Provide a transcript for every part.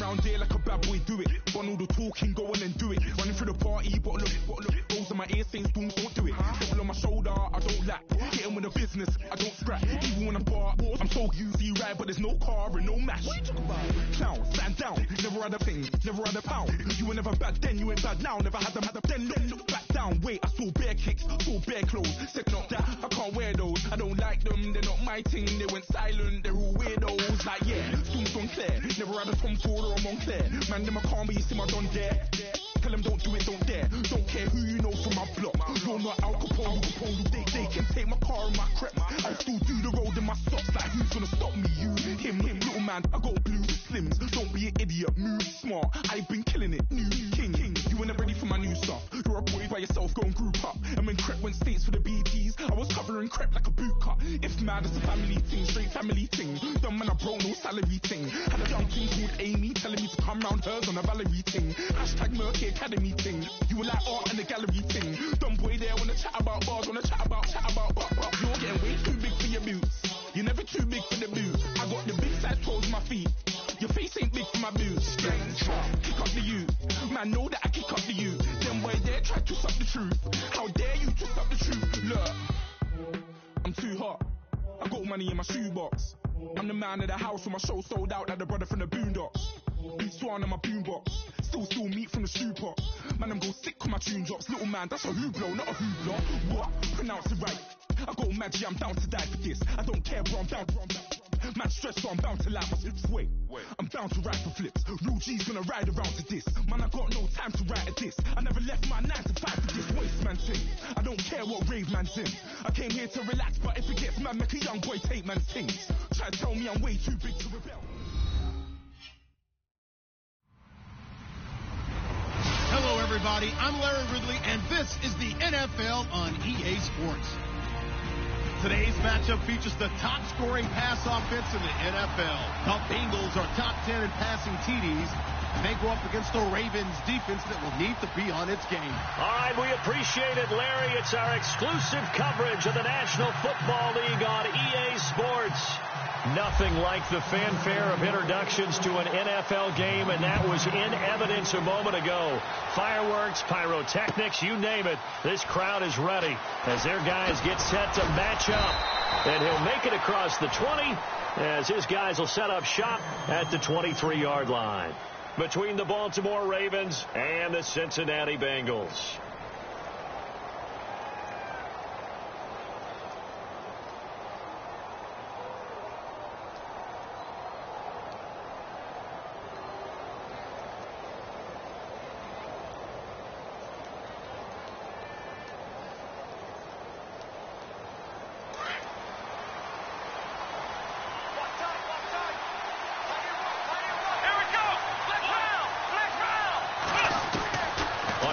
round there like a bad boy, do it. Run all the talking, go on and do it. Running through the party, bottle up. Rolls on my ear saying spoons, don't do it. Double on my shoulder, I don't lack. Getting with the business, I don't scrap. Even when I'm bar, I'm so easy right, but there's no car and no match. What you talking about? Clown, stand down, never had a thing, never had a pound. You were never bad then, you ain't bad now. Never had them, then look back down. Wait, I saw bare kicks, saw bare clothes. Said not that, I can't wear those. I don't like them, they're not my thing. They went silent, they're all weirdos. Like yeah, soon on Claire. Never had a Tom Ford or a Montclair. Man, them I can't, but you see my don there. Tell them don't do it, don't dare. Don't care who you know from my block. You're not Al Capone, they can take my car and my crepe. I still do the road in my socks. Like who's gonna stop me? You, him, little man. I got blue slims. Don't be an idiot, move smart. I've been killing it, new king. You were never ready for my new stuff. You're a boy by yourself, go and group up. And when Crep went states for the BTs, I was covering Crep like a boot cut. If mad, it's a family thing, straight family thing. Dumb man, I broke no salary thing. Had a young thing called Amy telling me to come round hers on a Valerie thing. Hashtag Murky Academy thing. You were like art and the gallery thing. Dumb boy there wanna chat about bars, wanna chat about. You're getting way too big for your boots. You're never too big for the boot. I got the big size toes on my feet. Your face ain't big for my boots. Kick up the you. Man, know that I kick up the you. Them boy there try to suck the truth. How dare you to suck the truth? Look, I'm too hot. I got money in my shoebox. I'm the man of the house when my show sold out like the brother from the Boondocks. Beat Swan on my boombox. Still meat from the stew pot. Man, I'm go sick when my tune drops. Little man, that's a hooplo, not a hoopla. What? Pronounce it right. I got magic, I'm down to die for this. I don't care, bro, I'm down. Man, stressed, so I'm bound to lie my slips. Wait, I'm bound to ride for flips. Real G's gonna ride around to this. Man, I got no time to write at this. I never left my 9 to 5 for this waste man thing. I don't care what rave man's in. I came here to relax, but if it gets mad, make a young boy take man's things. Try to tell me I'm way too big to rebel. Hello, everybody. I'm Larry Ridley, and this is the NFL on EA Sports. Today's matchup features the top-scoring pass offense in the NFL. The Bengals are top 10 in passing TDs, and they go up against the Ravens defense that will need to be on its game. All right, we appreciate it, Larry. It's our exclusive coverage of the National Football League on EA Sports. Nothing like the fanfare of introductions to an NFL game, and that was in evidence a moment ago. Fireworks, pyrotechnics, you name it. This crowd is ready as their guys get set to match up. And he'll make it across the 20 as his guys will set up shop at the 23-yard line. Between the Baltimore Ravens and the Cincinnati Bengals.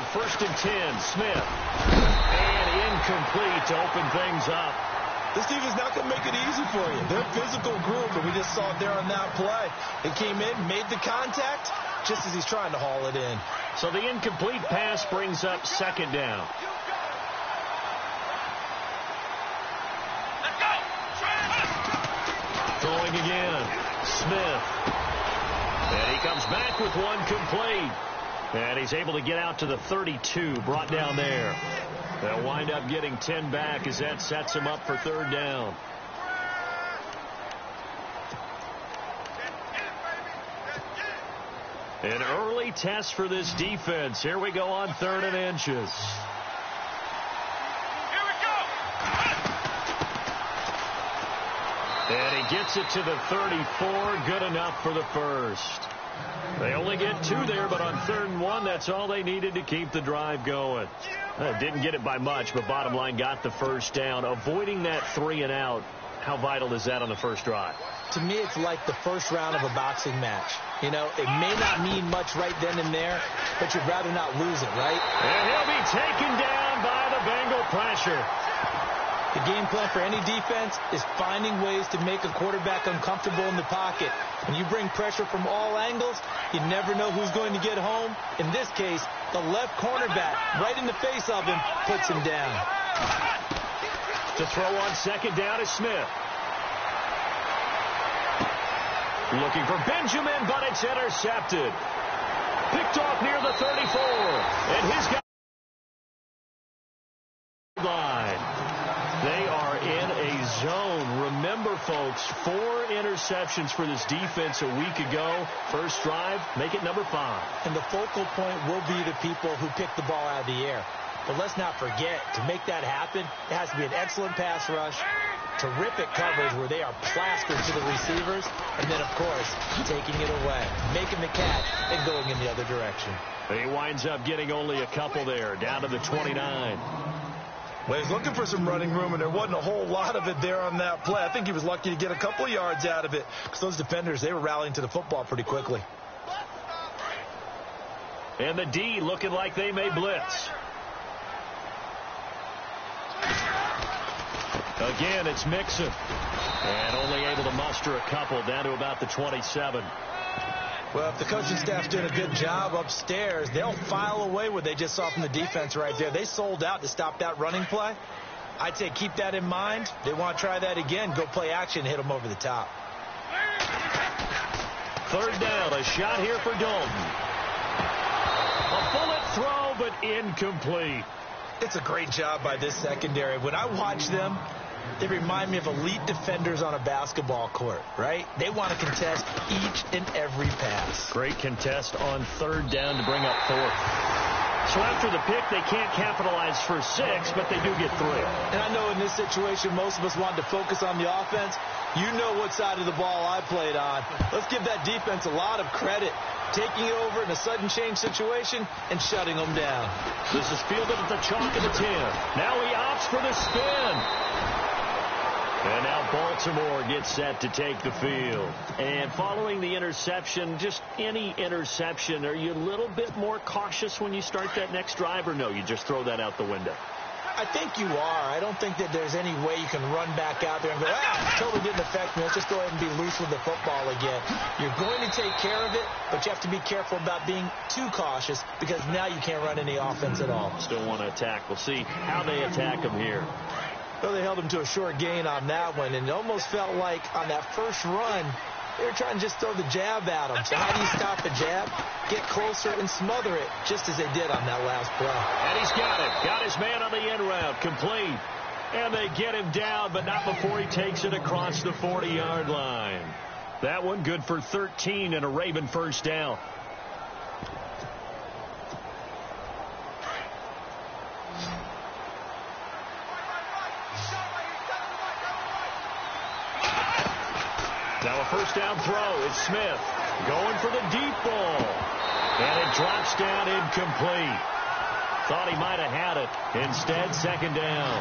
First and 10, Smith. And incomplete to open things up. This defense not going to make it easy for you. They're a physical group, and we just saw it there on that play. They came in, made the contact, just as he's trying to haul it in. So the incomplete pass brings up second down. Let's go. Throwing again, Smith. And he comes back with one complete. And he's able to get out to the 32, brought down there. They'll wind up getting 10 back as that sets him up for third down. An early test for this defense. Here we go on 3rd and inches. Here we go. And he gets it to the 34. Good enough for the first. They only get 2 there, but on 3rd and 1, that's all they needed to keep the drive going. Didn't get it by much, but bottom line got the first down. Avoiding that 3 and out, how vital is that on the first drive? To me, it's like the first round of a boxing match. You know, it may not mean much right then and there, but you'd rather not lose it, right? And he'll be taken down by the Bengal pressure. The game plan for any defense is finding ways to make a quarterback uncomfortable in the pocket. When you bring pressure from all angles, you never know who's going to get home. In this case, the left cornerback, right in the face of him, puts him down. To throw on second down is Smith. Looking for Benjamin, but it's intercepted. Picked off near the 34. And he's got line. They are in a zone. Remember, folks, 4 interceptions for this defense a week ago. First drive, make it number 5. And the focal point will be the people who pick the ball out of the air. But let's not forget, to make that happen, it has to be an excellent pass rush, terrific coverage where they are plastered to the receivers, and then, of course, taking it away, making the catch, and going in the other direction. He winds up getting only a couple there, down to the 29. Well, he's looking for some running room, and there wasn't a whole lot of it there on that play. I think he was lucky to get a couple of yards out of it because those defenders, they were rallying to the football pretty quickly. And the D looking like they may blitz. Again, it's Mixon. And only able to muster a couple down to about the 27. Well, if the coaching staff's doing a good job upstairs, they'll file away what they just saw from the defense right there. They sold out to stop that running play. I'd say keep that in mind. They want to try that again. Go play action, hit them over the top. Third down, a shot here for Dalton. A bullet throw, but incomplete. It's a great job by this secondary. When I watch them, they remind me of elite defenders on a basketball court, right? They want to contest each and every pass. Great contest on third down to bring up 4th. So after the pick, they can't capitalize for 6, but they do get 3. And I know in this situation, most of us want to focus on the offense. You know what side of the ball I played on. Let's give that defense a lot of credit, taking it over in a sudden change situation and shutting them down. This is fielded at the chalk of the 10. Now he opts for the spin. And now Baltimore gets set to take the field. And following the interception, just any interception, are you a little bit more cautious when you start that next drive, or no, you just throw that out the window? I think you are. I don't think that there's any way you can run back out there and go, totally didn't affect me. Let's just go ahead and be loose with the football again. You're going to take care of it, but you have to be careful about being too cautious because now you can't run any offense at all. Still want to attack. We'll see how they attack them here. Well, they held him to a short gain on that one, and it almost felt like on that first run, they were trying to just throw the jab at him. So how do you stop a jab? Get closer and smother it, just as they did on that last play. And he's got it. Got his man on the end route. Complete. And they get him down, but not before he takes it across the 40-yard line. That one good for 13 and a Raven first down. Now a first down throw. It's Smith going for the deep ball. And it drops down incomplete. Thought he might have had it. Instead, second down.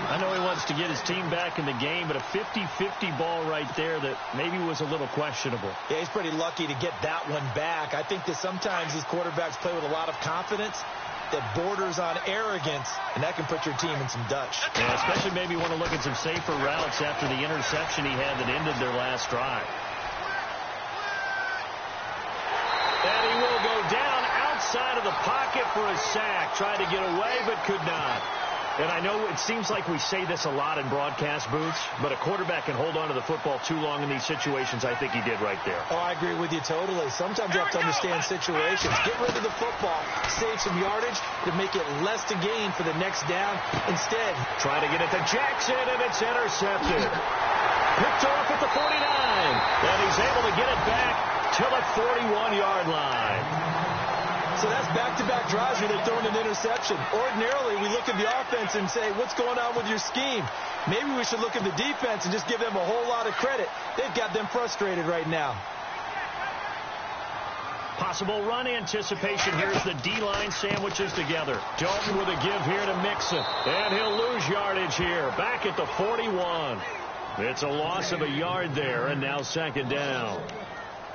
I know he wants to get his team back in the game, but a 50-50 ball right there that maybe was a little questionable. Yeah, he's pretty lucky to get that one back. I think that sometimes these quarterbacks play with a lot of confidence that borders on arrogance, and that can put your team in some Dutch. Yeah, especially maybe want to look at some safer routes after the interception he had that ended their last drive. And he will go down outside of the pocket for a sack. Tried to get away, but could not. And I know it seems like we say this a lot in broadcast booths, but a quarterback can hold on to the football too long in these situations. I think he did right there. Oh, I agree with you totally. Sometimes you have to understand situations. Get rid of the football. Save some yardage to make it less to gain for the next down. Instead, try to get it to Jackson, and it's intercepted. Picked off at the 49. And he's able to get it back to the 41-yard line. So that's back-to-back drives where they're throwing an interception. Ordinarily, we look at the offense and say, what's going on with your scheme? Maybe we should look at the defense and just give them a whole lot of credit. They've got them frustrated right now. Possible run anticipation. Here's the D-line sandwiches together. Dalton with a give here to Mixon. And he'll lose yardage here. Back at the 41. It's a loss of a yard there, and now second down.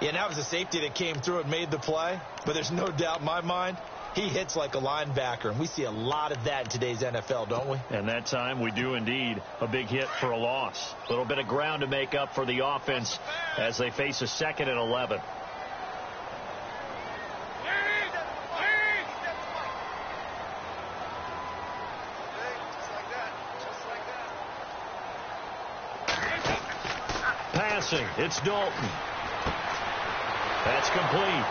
Yeah, and that was a safety that came through and made the play. But there's no doubt in my mind, he hits like a linebacker. And we see a lot of that in today's NFL, don't we? And that time we do indeed. A big hit for a loss. A little bit of ground to make up for the offense as they face a second and 11. passing. It's Dalton. That's complete.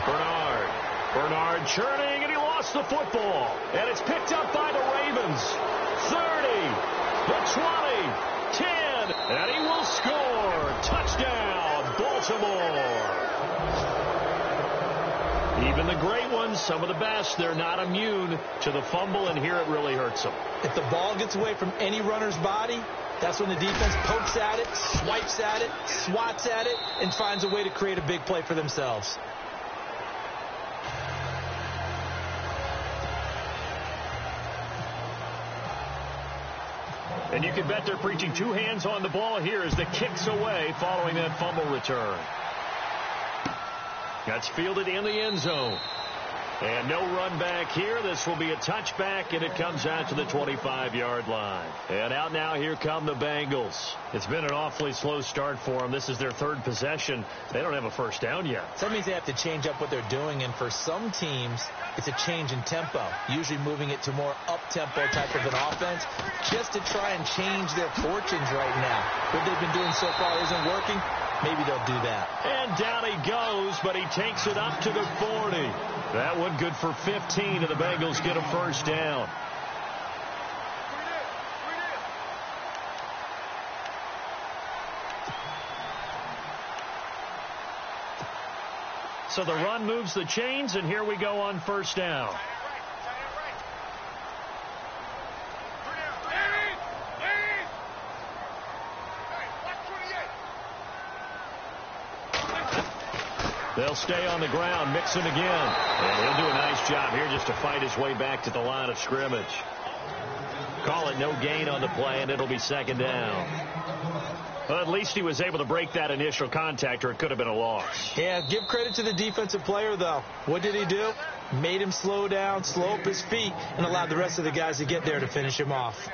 Bernard churning, and he lost the football. And it's picked up by the Ravens. 30, the 20, 10, and he will score. Touchdown, Baltimore. Even the great ones, some of the best, they're not immune to the fumble, and here it really hurts them. If the ball gets away from any runner's body, that's when the defense pokes at it, swipes at it, swats at it, and finds a way to create a big play for themselves. And you can bet they're preaching two hands on the ball here as the kick's away following that fumble return. That's fielded in the end zone. And no run back here. This will be a touchback, and it comes out to the 25-yard line. And out now, here come the Bengals. It's been an awfully slow start for them. This is their third possession. They don't have a first down yet. So that means they have to change up what they're doing, and for some teams, it's a change in tempo, usually moving it to more up-tempo type of an offense just to try and change their fortunes right now. What they've been doing so far isn't working. Maybe they'll do that. And down he goes, but he takes it up to the 40. That one good for 15, and the Bengals get a first down. So the run moves the chains, and here we go on first down. They'll stay on the ground, Mixon again. And he'll do a nice job here just to fight his way back to the line of scrimmage. Call it no gain on the play, and it'll be second down. Well, at least he was able to break that initial contact, or it could have been a loss. Yeah, give credit to the defensive player, though. What did he do? Made him slow down, slow up his feet, and allowed the rest of the guys to get there to finish him off.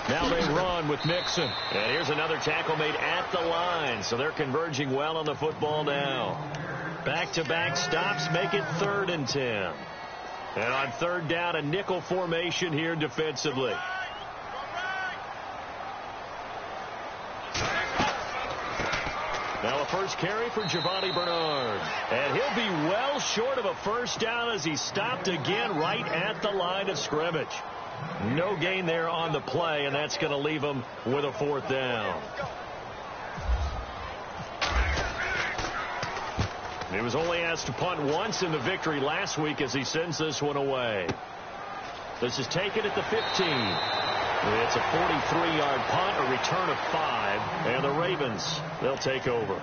Now they run with Mixon. And here's another tackle made at the line. So they're converging well on the football now. Back-to-back stops make it 3rd and 10. And on third down, a nickel formation here defensively. Now a first carry for Giovanni Bernard. And he'll be well short of a first down as he stopped again right at the line of scrimmage. No gain there on the play, and that's going to leave him with a 4th down. He was only asked to punt once in the victory last week as he sends this one away. This is taken at the 15. It's a 43-yard punt, a return of 5, and the Ravens, they'll take over.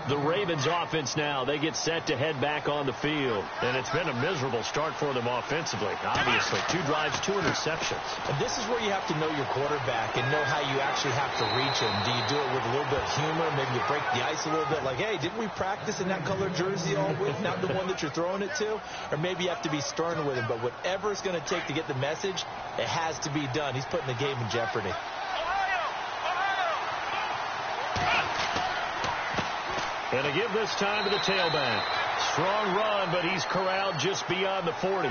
The Ravens offense now, they get set to head back on the field. And it's been a miserable start for them offensively. Obviously, 2 drives, 2 interceptions. And this is where you have to know your quarterback and know how you actually have to reach him. Do you do it with a little bit of humor? Maybe you break the ice a little bit. Like, hey, didn't we practice in that color jersey all week? Not the one that you're throwing it to? Or maybe you have to be stern with him. But whatever it's going to take to get the message, it has to be done. He's putting the game in jeopardy. And to give this time to the tailback. Strong run, but he's corralled just beyond the 40.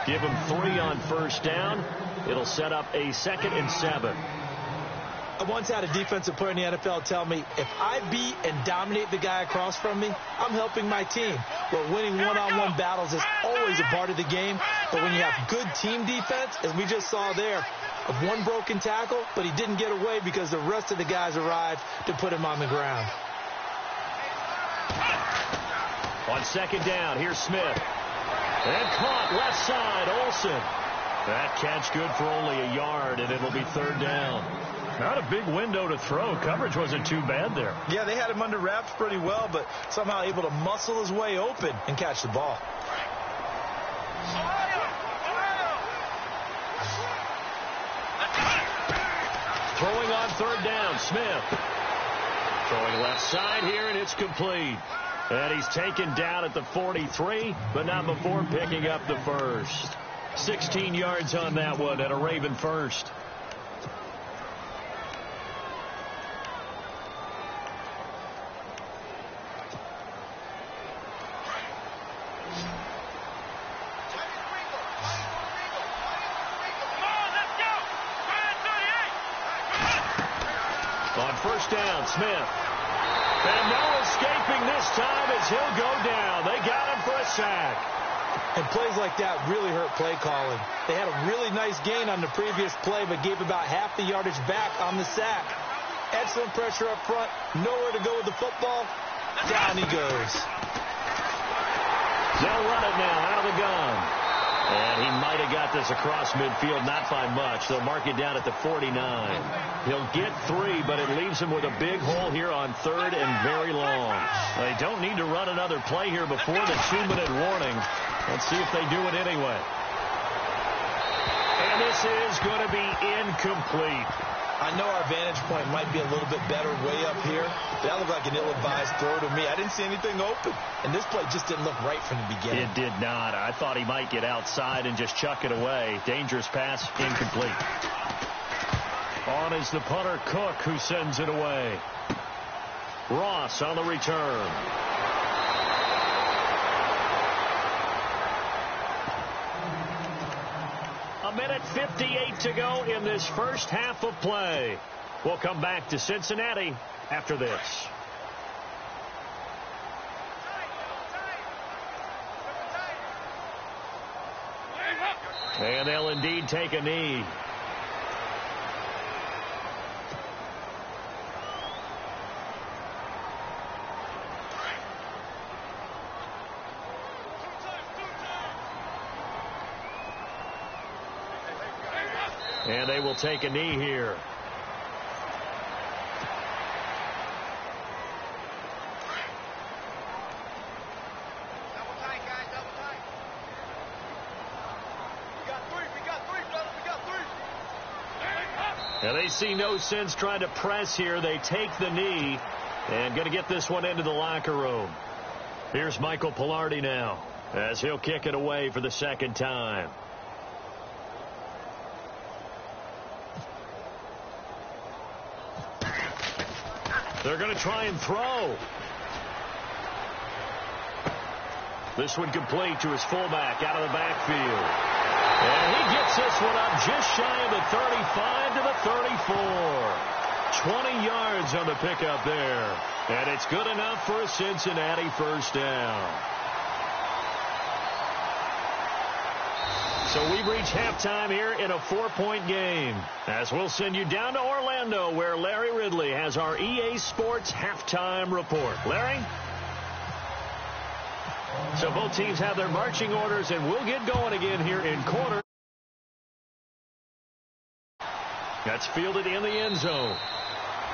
Give him 3 on first down. It'll set up a 2nd and 7. I once had a defensive player in the NFL tell me, if I beat and dominate the guy across from me, I'm helping my team. Well, winning one-on-one battles is always a part of the game. But when you have good team defense, as we just saw there, of one broken tackle, but he didn't get away because the rest of the guys arrived to put him on the ground. On second down, here's Smith. And caught left side, Olsen. That catch good for only a yard, and it'll be 3rd down. Not a big window to throw. Coverage wasn't too bad there. Yeah, they had him under wraps pretty well, but somehow able to muscle his way open and catch the ball. Throwing on 3rd down, Smith. Throwing left side here, and it's complete. And he's taken down at the 43, but not before picking up the first. 16 yards on that one, and a Raven first. touchdown, Smith. And no escaping this time as he'll go down. They got him for a sack. And plays like that really hurt play calling. They had a really nice gain on the previous play, but gave about half the yardage back on the sack. Excellent pressure up front. Nowhere to go with the football. Down he goes. They'll run it now out of the gun. And he might have got this across midfield, not by much. They'll mark it down at the 49. He'll get 3, but it leaves him with a big hole here on 3rd and very long. They don't need to run another play here before the 2-minute warning. Let's see if they do it anyway. And this is going to be incomplete. I know our vantage point might be a little bit better way up here. That looked like an ill-advised throw to me. I didn't see anything open. And this play just didn't look right from the beginning. It did not. I thought he might get outside and just chuck it away. Dangerous pass, incomplete. On is the punter, Cook, who sends it away. Ross on the return. Minute 58 to go in this first half of play. We'll come back to Cincinnati after this. And they'll indeed take a knee. And they will take a knee here. Double tight, guys, double tight. We got 3, brother, we got 3. Now they see no sense trying to press here. They take the knee and going to get this one into the locker room. Here's Michael Pilardi now as he'll kick it away for the second time. They're going to try and throw. This one complete to his fullback out of the backfield. And he gets this one up just shy of the 35 to the 34. 20 yards on the pickup there. And it's good enough for a Cincinnati first down. So we reach halftime here in a 4-point game, as we'll send you down to Orlando, where Larry Ridley has our EA Sports halftime report. Larry? So both teams have their marching orders, and we'll get going again here in quarter. That's fielded in the end zone.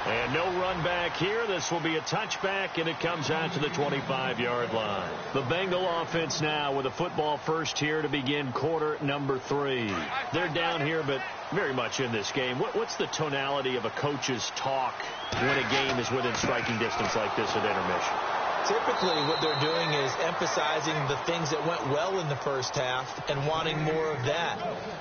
And no run back here. This will be a touchback, and it comes out to the 25-yard line. The Bengal offense now with a football first here to begin quarter number 3. They're down here, but very much in this game. What's the tonality of a coach's talk when a game is within striking distance like this at intermission? Typically, what they're doing is emphasizing the things that went well in the first half and wanting more of that.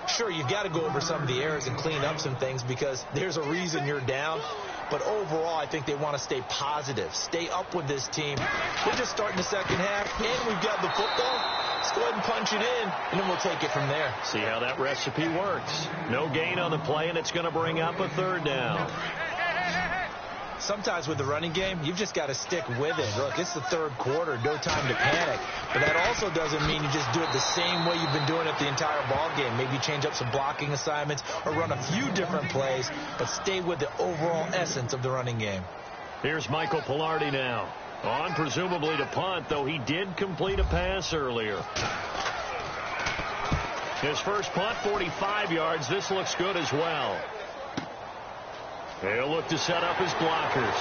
Sure, you've got to go over some of the errors and clean up some things because there's a reason you're down. But overall, I think they want to stay positive, stay up with this team. We're just starting the second half, and we've got the football. Let's go ahead and punch it in, and then we'll take it from there. See how that recipe works. No gain on the play, and it's going to bring up a 3rd down. Sometimes with the running game, you've just got to stick with it. Look, it's the 3rd quarter, no time to panic. But that also doesn't mean you just do it the same way you've been doing it the entire ball game. Maybe change up some blocking assignments or run a few different plays, but stay with the overall essence of the running game. Here's Michael Pilardi now. On presumably to punt, though he did complete a pass earlier. His first punt, 45 yards. This looks good as well. He'll look to set up his blockers.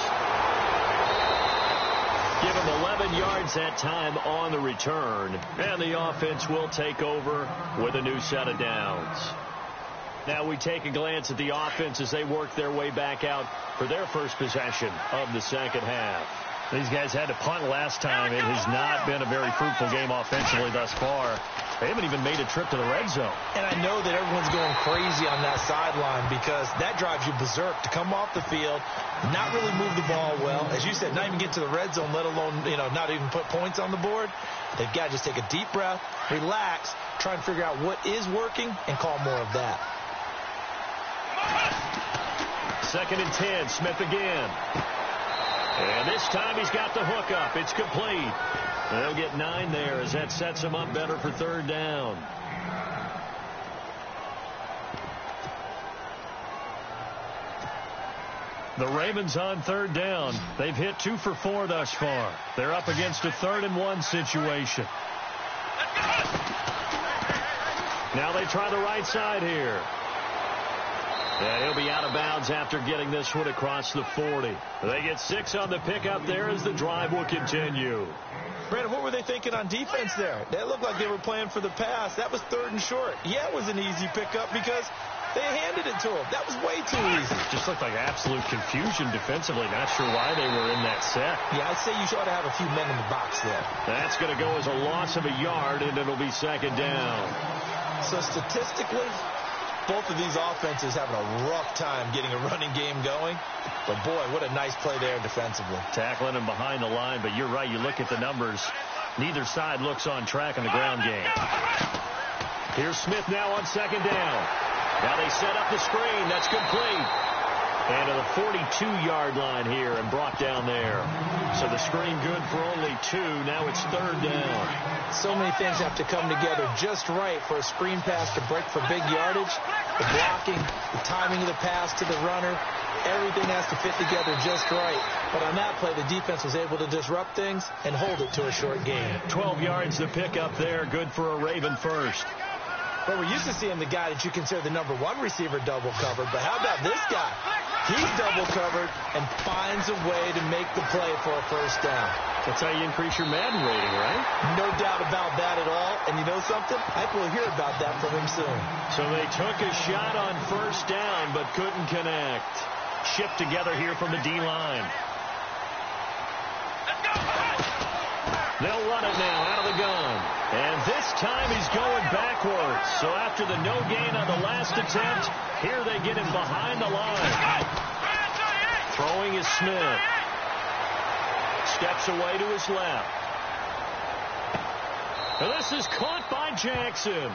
Give him 11 yards that time on the return. And the offense will take over with a new set of downs. Now we take a glance at the offense as they work their way back out for their first possession of the second half. These guys had to punt last time. It has not been a very fruitful game offensively thus far. They haven't even made a trip to the red zone. And I know that everyone's going crazy on that sideline because that drives you berserk to come off the field, not really move the ball well. As you said, not even get to the red zone, let alone, not even put points on the board. They've got to just take a deep breath, relax, try and figure out what is working and call more of that. 2nd and 10. Smith again. And this time he's got the hook up. It's complete. They'll get 9 there as that sets him up better for 3rd down. The Ravens on 3rd down. They've hit 2 for 4 thus far. They're up against a 3rd and 1 situation. Now they try the right side here. And he'll be out of bounds after getting this one across the 40. They get 6 on the pickup there as the drive will continue. Brandon, what were they thinking on defense there? They looked like they were playing for the pass. That was 3rd and short. Yeah, it was an easy pickup because they handed it to him. That was way too easy. Just looked like absolute confusion defensively. Not sure why they were in that set. Yeah, I'd say you ought to have a few men in the box there. That's going to go as a loss of a yard, and it'll be 2nd down. So statistically, both of these offenses having a rough time getting a running game going. But, boy, what a nice play there defensively. Tackling him behind the line, but you're right. You look at the numbers. Neither side looks on track in the ground game. Here's Smith now on 2nd down. Now they set up the screen. That's complete. And to the 42-yard line here and brought down there. So the screen good for only 2. Now it's 3rd down. So many things have to come together just right for a screen pass to break for big yardage. The blocking, the timing of the pass to the runner, everything has to fit together just right. But on that play, the defense was able to disrupt things and hold it to a short gain. 12 yards to pick up there. Good for a Raven first. Well, we're used to seeing the guy that you consider the number 1 receiver double covered. But how about this guy? He's double covered and finds a way to make the play for a 1st down. That's how you increase your Madden rating, right? No doubt about that at all. And you know something? I think we'll hear about that from him soon. So they took a shot on 1st down but couldn't connect. Shipped together here from the D-line. They'll run it now out of the gun. And this time he's going backwards. So after the no gain on the last attempt, here they get him behind the line. Throwing is Smith. Steps away to his left. And this is caught by Jackson.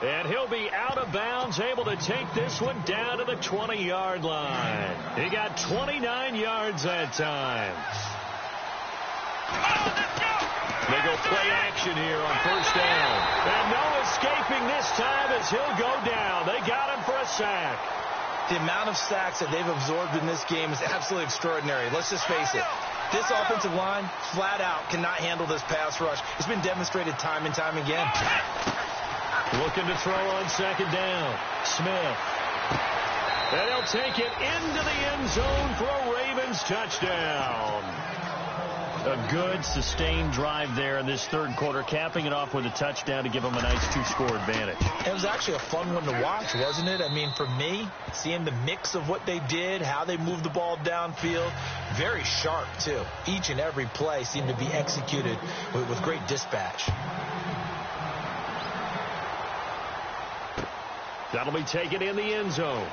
And he'll be out of bounds, able to take this one down to the 20-yard line. He got 29 yards that time. They go play action here on 1st down. And no escaping this time as he'll go down. They got him for a sack. The amount of sacks that they've absorbed in this game is absolutely extraordinary. Let's just face it. This offensive line, flat out, cannot handle this pass rush. It's been demonstrated time and time again. Looking to throw on 2nd down. Smith. And he'll take it into the end zone for a Ravens touchdown. A good, sustained drive there in this 3rd quarter, capping it off with a touchdown to give them a nice 2-score advantage. It was actually a fun one to watch, wasn't it? I mean, for me, seeing the mix of what they did, how they moved the ball downfield, very sharp, too. Each and every play seemed to be executed with great dispatch. That'll be taken in the end zone.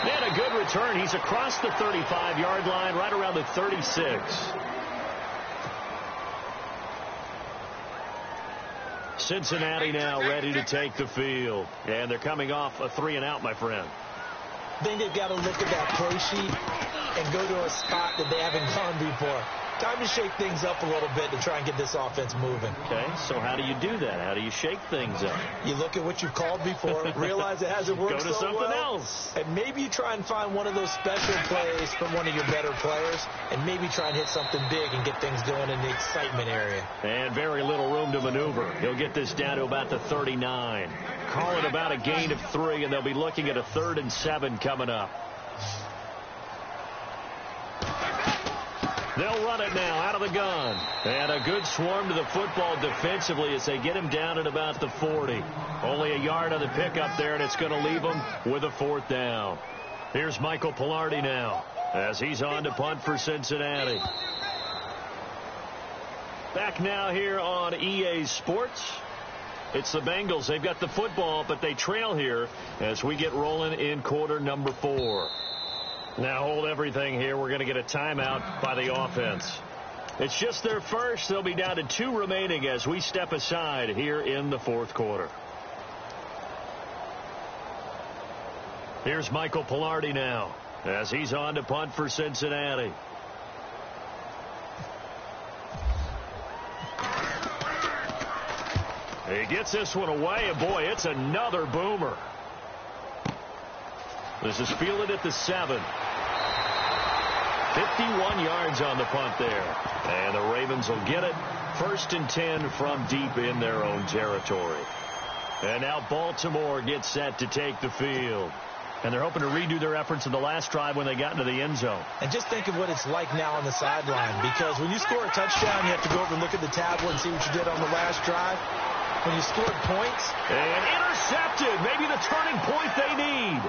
And a good return. He's across the 35-yard line, right around the 36. Cincinnati now ready to take the field. And they're coming off a 3-and-out, my friend. I think they've got to look at that play sheet and go to a spot that they haven't gone before. Time to shake things up a little bit to try and get this offense moving. Okay, so how do you do that? How do you shake things up? You look at what you've called before, realize it hasn't worked so well. Go to something else. And maybe you try and find one of those special plays from one of your better players, and maybe try and hit something big and get things going in the excitement area. And very little room to maneuver. He'll get this down to about the 39. Call it about a gain of 3, and they'll be looking at a 3rd and 7 coming up. They'll run it now out of the gun. And a good swarm to the football defensively as they get him down at about the 40. Only a yard on the pickup there, and it's going to leave him with a 4th down. Here's Michael Pilardi now as he's on to punt for Cincinnati. Back now here on EA Sports. It's the Bengals. They've got the football, but they trail here as we get rolling in quarter number 4. Now hold everything here. We're going to get a timeout by the offense. It's just their first. They'll be down to 2 remaining as we step aside here in the 4th quarter. Here's Michael Pilardi now as he's on to punt for Cincinnati. He gets this one away, and boy, it's another boomer. This is fielded at the 7. 51 yards on the punt there. And the Ravens will get it. 1st and 10 from deep in their own territory. And now Baltimore gets set to take the field. And they're hoping to redo their efforts in the last drive when they got into the end zone. And just think of what it's like now on the sideline. Because when you score a touchdown, you have to go over and look at the tablet and see what you did on the last drive. When you scored points. And intercepted. Maybe the turning point they need.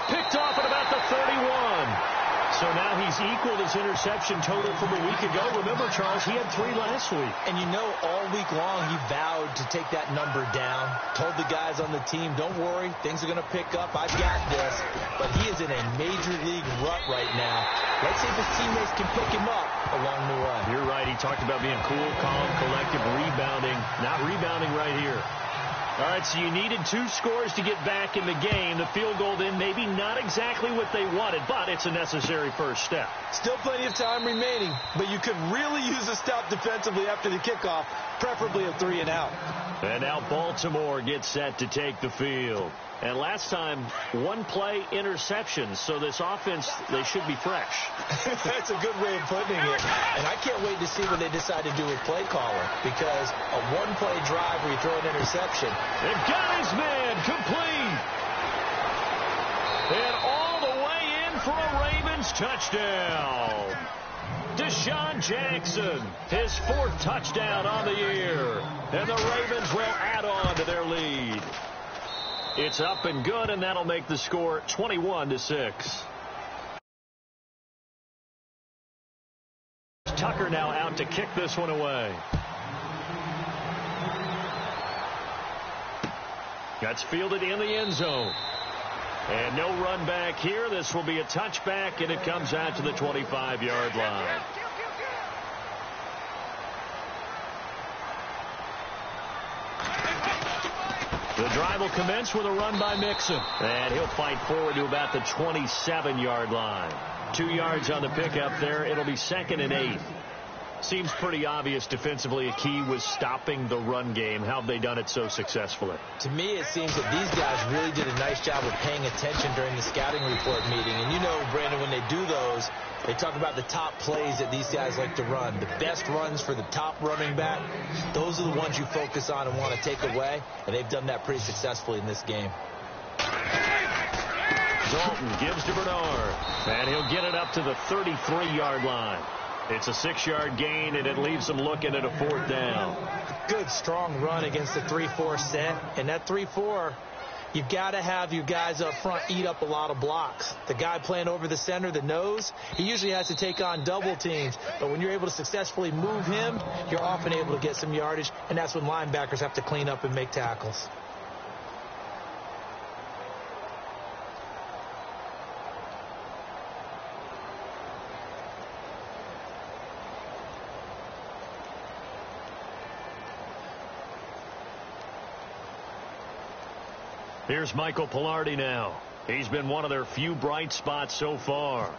Picked off at about the 31. So now he's equaled his interception total from a week ago. Remember, Charles, he had 3 last week. And you know, all week long he vowed to take that number down. Told the guys on the team, don't worry, things are going to pick up. I've got this. But he is in a major league rut right now. Let's see if his teammates can pick him up along the way. You're right. He talked about being cool, calm, collective, rebounding. Not rebounding right here. All right, so you needed 2 scores to get back in the game. The field goal then maybe not exactly what they wanted, but it's a necessary first step. Still plenty of time remaining, but you could really use a stop defensively after the kickoff, preferably a 3 and out. And now Baltimore gets set to take the field. And last time, 1-play interceptions, so this offense, they should be fresh. That's a good way of putting it. And I can't wait to see what they decide to do with play caller, because a 1-play drive where you throw an interception. They've got his man complete. And all the way in for a Ravens touchdown. Deshaun Jackson, his 4th touchdown on the year. And the Ravens will add on to their lead. It's up and good, and that'll make the score 21-6. Tucker now out to kick this one away. That's fielded in the end zone. And no run back here. This will be a touchback, and it comes out to the 25-yard line. The drive will commence with a run by Mixon. And he'll fight forward to about the 27-yard line. 2 yards on the pickup there. It'll be 2nd and 8. Seems pretty obvious defensively a key was stopping the run game. How have they done it so successfully? To me, it seems that these guys really did a nice job of paying attention during the scouting report meeting. And you know, Brandon, when they do those, they talk about the top plays that these guys like to run. The best runs for the top running back, those are the ones you focus on and want to take away. And they've done that pretty successfully in this game. Dalton gives to Bernard. And he'll get it up to the 33-yard line. It's a 6-yard gain, and it leaves them looking at a 4th down. Good, strong run against the 3-4 set. And that 3-4, you've got to have your guys up front eat up a lot of blocks. The guy playing over the center, the nose, he usually has to take on double teams. But when you're able to successfully move him, you're often able to get some yardage, and that's when linebackers have to clean up and make tackles. Here's Michael Pilardi now. He's been one of their few bright spots so far.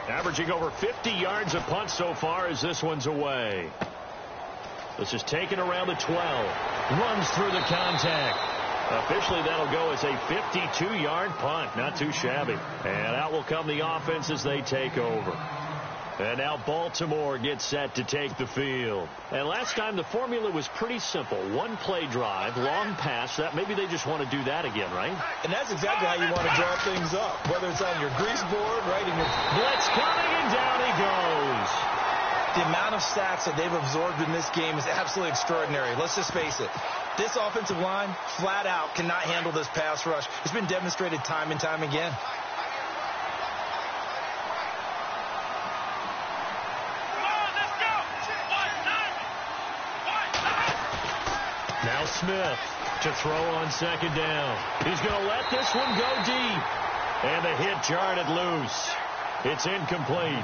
Averaging over 50 yards a punt so far as this one's away. This is taken around the 12. Runs through the contact. Officially, that'll go as a 52-yard punt. Not too shabby. And out will come the offense as they take over. And now Baltimore gets set to take the field. And last time the formula was pretty simple. 1-play drive, long pass. That maybe they just want to do that again, right? And that's exactly how you want to draw things up. Whether it's on your grease board, right? In your blitz coming, and down he goes. The amount of sacks that they've absorbed in this game is absolutely extraordinary. Let's just face it. This offensive line, flat out, cannot handle this pass rush. It's been demonstrated time and time again. Now Smith to throw on 2nd down. He's going to let this one go deep. And the hit jarred it loose. It's incomplete.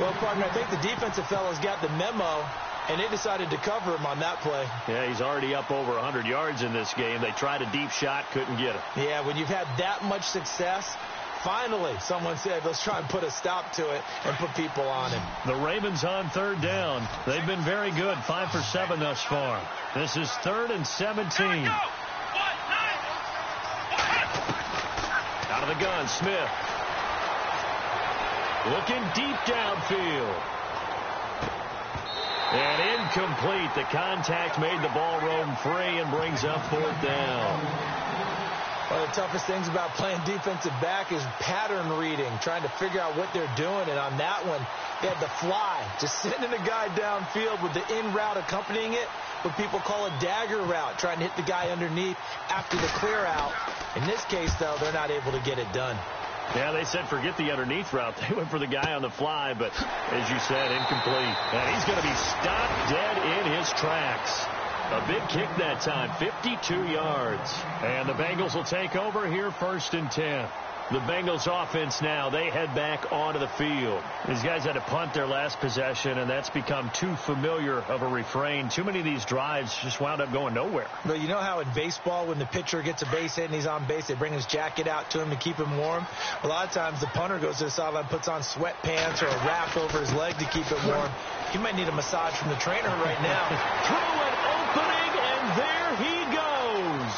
Well, partner, I think the defensive fellows got the memo And they decided to cover him on that play. Yeah, he's already up over 100 yards in this game. They tried a deep shot, couldn't get him. Yeah, when you've had that much success, finally someone said, let's try and put a stop to it and put people on him. The Ravens on third down. They've been very good, 5 for 7 thus far. This is 3rd and 17. Out of the gun, Smith. Looking deep downfield. And incomplete. The contact made the ball roam free and brings up 4th down. One of the toughest things about playing defensive back is pattern reading, trying to figure out what they're doing. And on that one, they had the fly, just sending a guy downfield with the in route accompanying it, what people call a dagger route, trying to hit the guy underneath after the clear out. In this case, though, they're not able to get it done. Yeah, they said forget the underneath route. They went for the guy on the fly, but as you said, incomplete. And he's going to be stopped dead in his tracks. A big kick that time, 52 yards. And the Bengals will take over here, 1st and 10. The Bengals offense now, they head back onto the field. These guys had to punt their last possession, and that's become too familiar of a refrain. Too many of these drives just wound up going nowhere. Well, you know how in baseball, when the pitcher gets a base hit and he's on base, they bring his jacket out to him to keep him warm? A lot of times the punter goes to the sideline, puts on sweatpants or a wrap over his leg to keep it warm. He might need a massage from the trainer right now. Through an opening, and there he goes.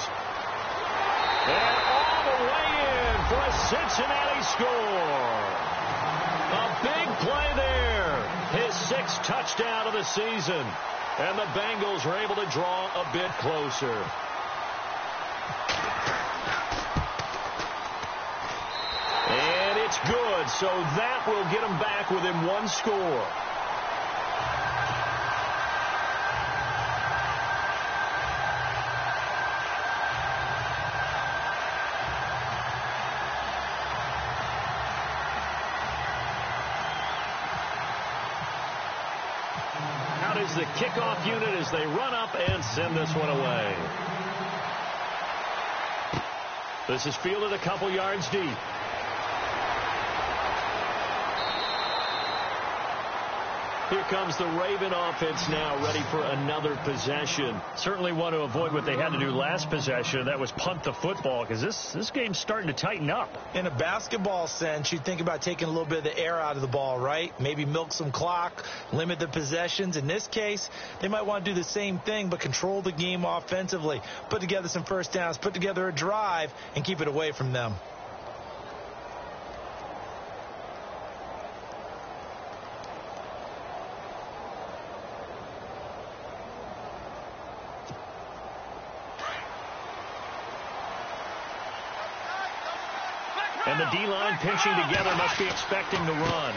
And all the way in for a Cincinnati score. A big play there. His 6th touchdown of the season. And the Bengals are able to draw a bit closer. And it's good, so that will get them back within 1 score. The kickoff unit as they run up and send this one away. This is fielded a couple yards deep. Here comes the Raven offense now, ready for another possession. Certainly want to avoid what they had to do last possession. That was punt the football, because this game's starting to tighten up. In a basketball sense, you think about taking a little bit of the air out of the ball, right? Maybe milk some clock, limit the possessions. In this case, they might want to do the same thing, but control the game offensively. Put together some first downs, put together a drive, and keep it away from them. And the D-line pinching together, must be expecting to run.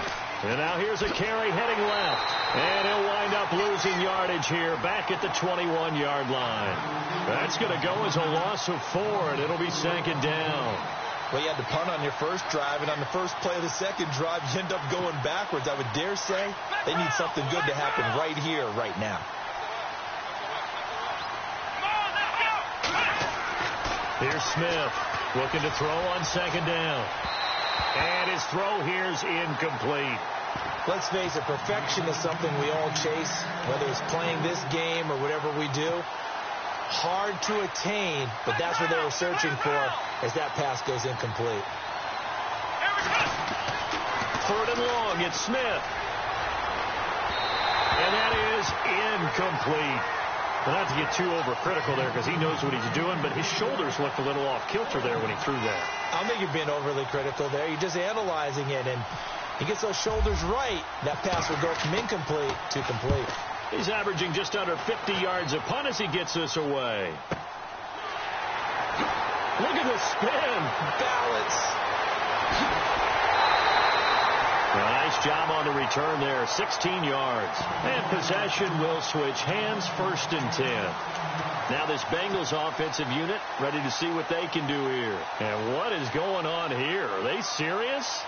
And now here's a carry heading left. And he'll wind up losing yardage here back at the 21-yard line. That's going to go as a loss of 4, and it'll be 2nd down. Well, you had to punt on your first drive, and on the first play of the second drive, you end up going backwards. I would dare say they need something good to happen right here, right now. Here's Smith looking to throw on 2nd down. And his throw here's incomplete. Let's face it, perfection is something we all chase, whether it's playing this game or whatever we do. Hard to attain, but that's what they were searching for as that pass goes incomplete. 3rd and long, it's Smith. And that is incomplete. Well, not to get too overcritical there because he knows what he's doing, but his shoulders looked a little off kilter there when he threw that. I don't think you're being overly critical there. You're just analyzing it, and he gets those shoulders right. That pass will go from incomplete to complete. He's averaging just under 50 yards a punt as he gets this away. Look at the spin. Balance. Nice job on the return there, 16 yards. And possession will switch hands, 1st and 10. Now this Bengals offensive unit ready to see what they can do here. And what is going on here? Are they serious?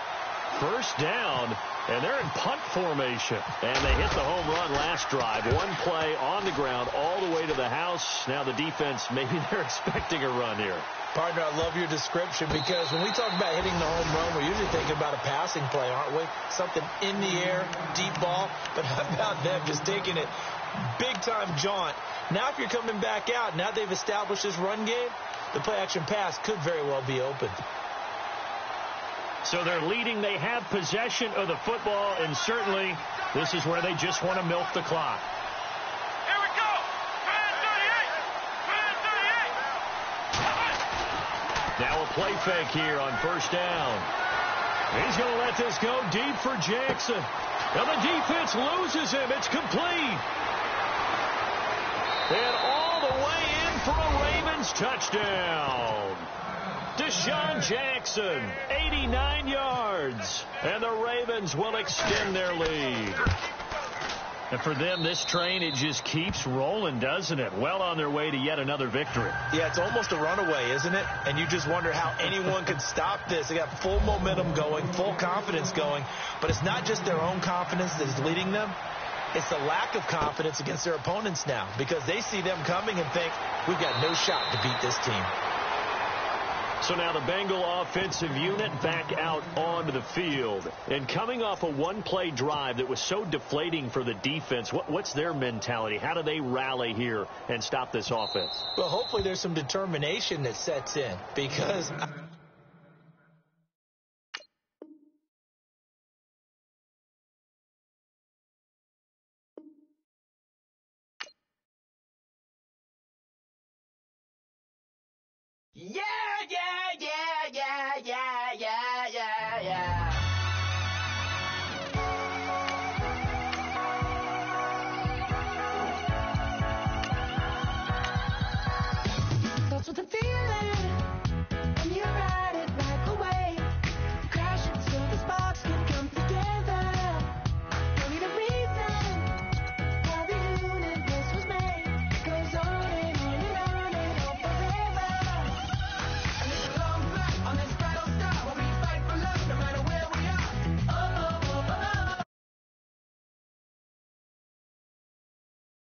1st down, and they're in punt formation. And they hit the home run last drive. 1 play on the ground all the way to the house. Now the defense, maybe they're expecting a run here. Partner, I love your description because when we talk about hitting the home run, we're usually thinking about a passing play, aren't we? Something in the air, deep ball. But how about them just taking it big-time jaunt. Now if you're coming back out, now they've established this run game, the play-action pass could very well be open. So they're leading. They have possession of the football, and certainly this is where they just want to milk the clock. Here we go. Now a play fake here on first down. He's going to let this go deep for Jackson. Now the defense loses him. It's complete. And all the way in for a Ravens touchdown. Deshaun Jackson, 89 yards. And the Ravens will extend their lead. And for them, this train, it just keeps rolling, doesn't it? Well on their way to yet another victory. Yeah, it's almost a runaway, isn't it? And you just wonder how anyone could stop this. They got full momentum going, full confidence going. But it's not just their own confidence that is leading them. It's the lack of confidence against their opponents now, because they see them coming and think, we've got no shot to beat this team. So now the Bengal offensive unit back out onto the field. And coming off a one-play drive that was so deflating for the defense, what's their mentality? How do they rally here and stop this offense? Well, hopefully there's some determination that sets in, because yeah!